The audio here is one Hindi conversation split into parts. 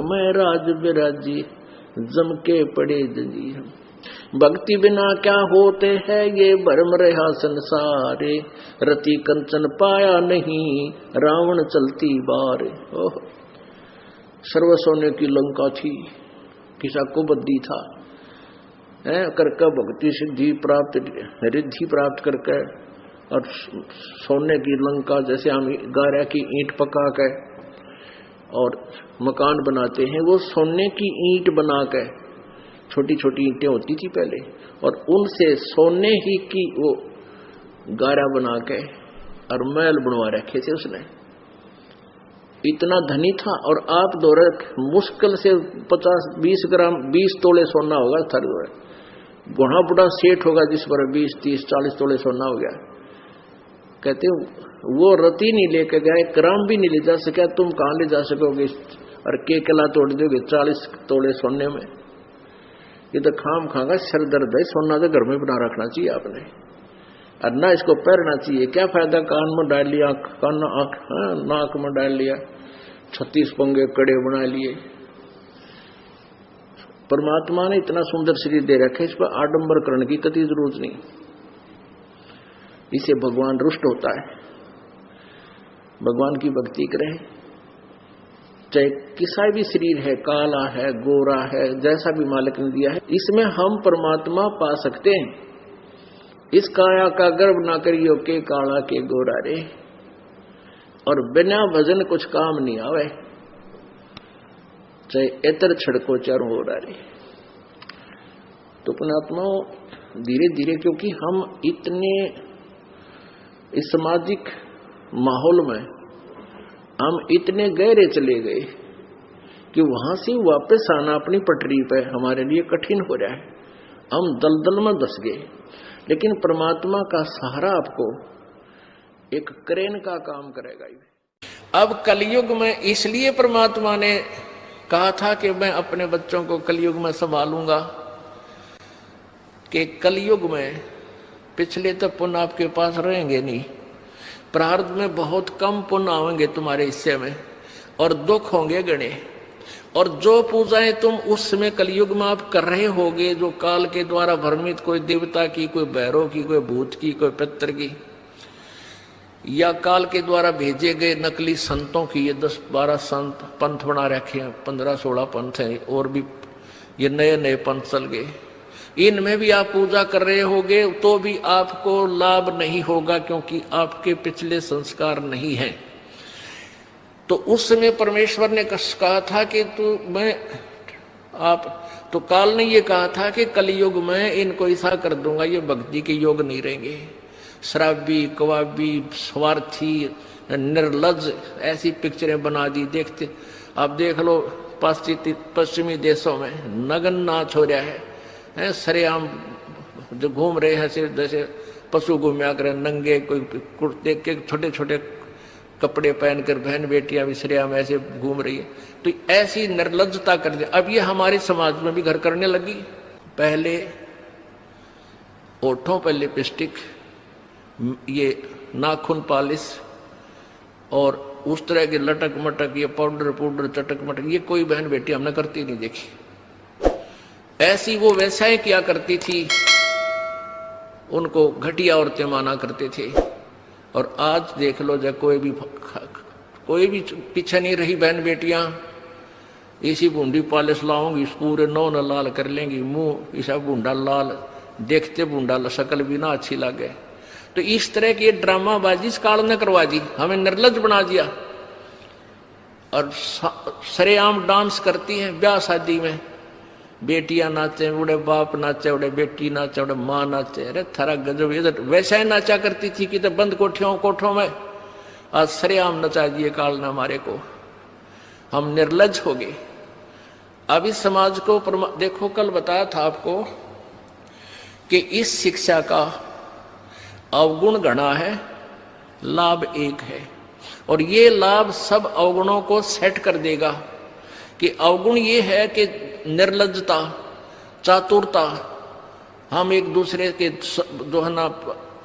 में राज बिराजी जम के पड़े जंजीर। भक्ति बिना क्या होते हैं ये भरम रहा संसारे, रति कंचन पाया नहीं रावण चलती बार। ओह, सर्व सोने की लंका थी, किसा को बद्दी था करके भक्ति सिद्धि प्राप्त रिद्धि प्राप्त करके, और सोने की लंका जैसे हम गारा की ईंट पका के और मकान बनाते हैं, वो सोने की ईंट बना के, छोटी छोटी ईंटें होती थी पहले, और उनसे सोने ही की वो गारा बना के और महल बनवा रखे थे उसने। इतना धनी था। और आप दौरे मुश्किल से 50-20 ग्राम 20 तोले सोना होगा थारे दौरे, घोड़ा बुढ़ा सेठ होगा जिस पर 20-30-40 तोले सोना हो गया। कहते वो रति नहीं लेके गया, एक ग्राम भी नहीं ले जा सका, तुम कहां ले जा सकोगे, और के कला तोड़ दोगे 40 तोले सोने में। ये तो खाम खागा सर दर्द है, सोना तो घर में बना रखना चाहिए आपने, और ना इसको पहनना चाहिए। क्या फायदा, कान में डाल लिया, कान नाक में डाल लिया, 36 पंगे कड़े बना लिए। परमात्मा ने इतना सुंदर शरीर दे रखे, इस पर आडंबर करने की कतई जरूरत नहीं, इसे भगवान रुष्ट होता है। भगवान की भक्ति करें, चाहे किसा भी शरीर है, काला है, गोरा है, जैसा भी मालिक ने दिया है, इसमें हम परमात्मा पा सकते हैं। इस काया का गर्व ना करियो के काला के गोरा रे, और बिना भजन कुछ काम नहीं आवे, चाहे एतर छड़को चार हो रहा रे। तो पुणात्माओं धीरे धीरे, क्योंकि हम इतने इस सामाजिक माहौल में हम इतने गहरे चले गए कि वहां से वापस आना अपनी पटरी पे हमारे लिए कठिन हो रहा है। हम दलदल में दस गए, लेकिन परमात्मा का सहारा आपको एक क्रेन का काम करेगा। अब कलयुग में इसलिए परमात्मा ने कहा था कि मैं अपने बच्चों को कलयुग में संभालूंगा, कि कलयुग में पिछले तो पुण्य आपके पास रहेंगे नहीं, प्रारब्ध में बहुत कम पुण्य आएंगे तुम्हारे हिस्से में, और दुख होंगे गणे। और जो पूजाएं तुम उस समय कलयुग में आप कर रहे होगे, जो काल के द्वारा भ्रमित, कोई देवता की, कोई भैरव की, कोई भूत की, कोई पितर की, या काल के द्वारा भेजे गए नकली संतों की, ये 10-12 संत पंथ बना रखे हैं, 15-16 पंथ हैं, और भी ये नए नए पंथ चल गए, इनमें भी आप पूजा कर रहे होगे तो भी आपको लाभ नहीं होगा, क्योंकि आपके पिछले संस्कार नहीं हैं। तो उस समय परमेश्वर ने कहा था कि तो काल ने ये कहा था कि कलयुग में इनको ऐसा कर दूंगा, ये भक्ति के योग नहीं रहेंगे, शराबी, कवाबी, स्वार्थी, निर्लज, ऐसी पिक्चरें बना दी। देखते आप देख लो पश्चिमी देशों में नग्न नाच हो रहा है, सरेआम जो घूम रहे हैं सिर्फ जैसे पशु घूमया करे, नंगे, कोई कुर्ते के छोटे छोटे कपड़े पहनकर बहन बेटियां भी सरेआम ऐसे घूम रही है। तो ऐसी निर्लज्जता कर दी। अब ये हमारे समाज में भी घर करने लगी। पहले ओठों पर लिपस्टिक, ये नाखून पालिश और उस तरह के लटक मटक, ये पाउडर चटक मटक, ये कोई बहन बेटी हमने करती नहीं देखी। ऐसी वो वैसाएं किया करती थी, उनको घटिया औरतें माना करते थे। और आज देख लो, जब कोई भी पीछे नहीं रही बहन बेटियां, इसी बूंदी पालिश लाऊंगी, पूरे नौ न लाल कर लेंगी, मुंह ऐसा बूंदा लाल, देखते बूंदा शक्ल भी ना अच्छी लगे। तो इस तरह की ड्रामाबाजी इस काल ने करवा दी, हमें निर्लज बना दिया। और सरेआम डांस करती हैं ब्याह शादी में, बेटियां नाचे, उड़े बाप नाचे, उड़े बेटी नाचे, उड़े माँ नाचे। अरे थारा गजब, इधर वैसा ही नाचा करती थी कि तो बंद कोठों में, आज सरेआम नचा दिए काल ने हमारे को। हम निर्लज हो गए। अब इस समाज को देखो, कल बताया था आपको कि इस शिक्षा का अवगुण घना है, लाभ एक है, और ये लाभ सब अवगुणों को सेट कर देगा। कि अवगुण ये है कि निर्लज्जता, चातुरता, हम एक दूसरे के जो है ना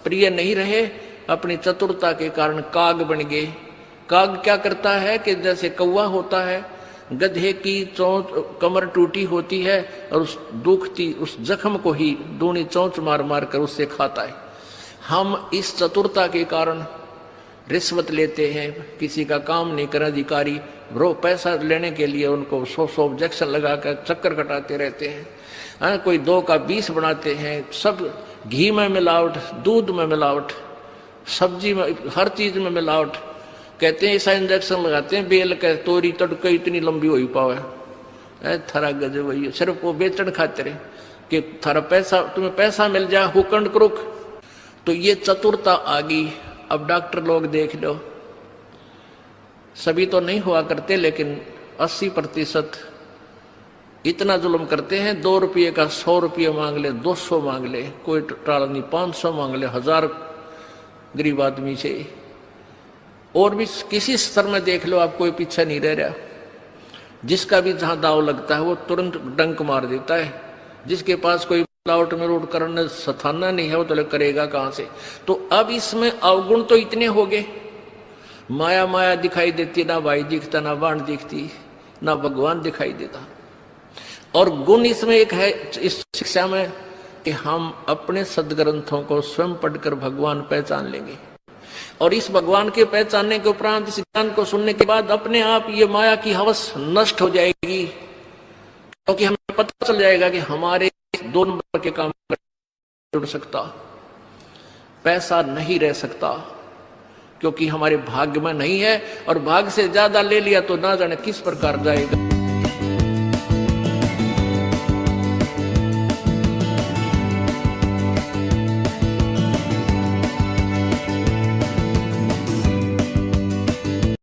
प्रिय नहीं रहे, अपनी चतुरता के कारण काग बन गए। काग क्या करता है कि जैसे कौवा होता है, गधे की चोंच कमर टूटी होती है और उस दुखती उस जख्म को ही दूनी चोंच मार मार कर उससे खाता है। हम इस चतुरता के कारण रिश्वत लेते हैं, किसी का काम नहीं कर अधिकारी वो पैसा लेने के लिए उनको 100 ऑब्जेक्शन लगाकर चक्कर कटाते रहते हैं। कोई 2 का 20 बनाते हैं, सब घी में मिलावट, दूध में मिलावट, सब्जी में, हर चीज में मिलावट। कहते हैं ऐसा इंजेक्शन लगाते हैं बेल का तोरी तड़के इतनी लंबी हो ही पावे। थारा गजब वही सिर्फ वो बेचन खातिर कि थारा पैसा तुम्हें पैसा मिल जाए हुकंड क्रुक। तो ये चतुरता आ गई। अब डॉक्टर लोग देख लो, सभी तो नहीं हुआ करते लेकिन 80% इतना जुल्म करते हैं। 2 रुपये का 100 रुपये मांग ले, 200 मांग ले, कोई टाल नहीं, 500 मांग ले, 1000 गरीब आदमी से। और भी किसी स्तर में देख लो आप, कोई पीछा नहीं रह रहा। जिसका भी जहां दाव लगता है वो तुरंत डंक मार देता है। जिसके पास कोई लाउट में रोड करने सथाना नहीं है वो तो करेगा कहां से। तो अब इसमें अवगुण तो इतने हो गए, माया माया दिखाई देती, ना भाई दिखता, ना बाण दिखती, ना भगवान दिखाई देता। और गुण इसमें एक है इस शिक्षा में कि हम अपने सदग्रंथों को स्वयं पढ़कर भगवान पहचान लेंगे। और इस भगवान के पहचानने के उपरांत इस ज्ञान को सुनने के बाद अपने आप ये माया की हवस नष्ट हो जाएगी, क्योंकि हमें पता चल जाएगा कि हमारे 2 नंबर के काम जुड़ सकता, पैसा नहीं रह सकता, क्योंकि हमारे भाग्य में नहीं है। और भाग्य से ज्यादा ले लिया तो ना जाने किस प्रकार जाएगा।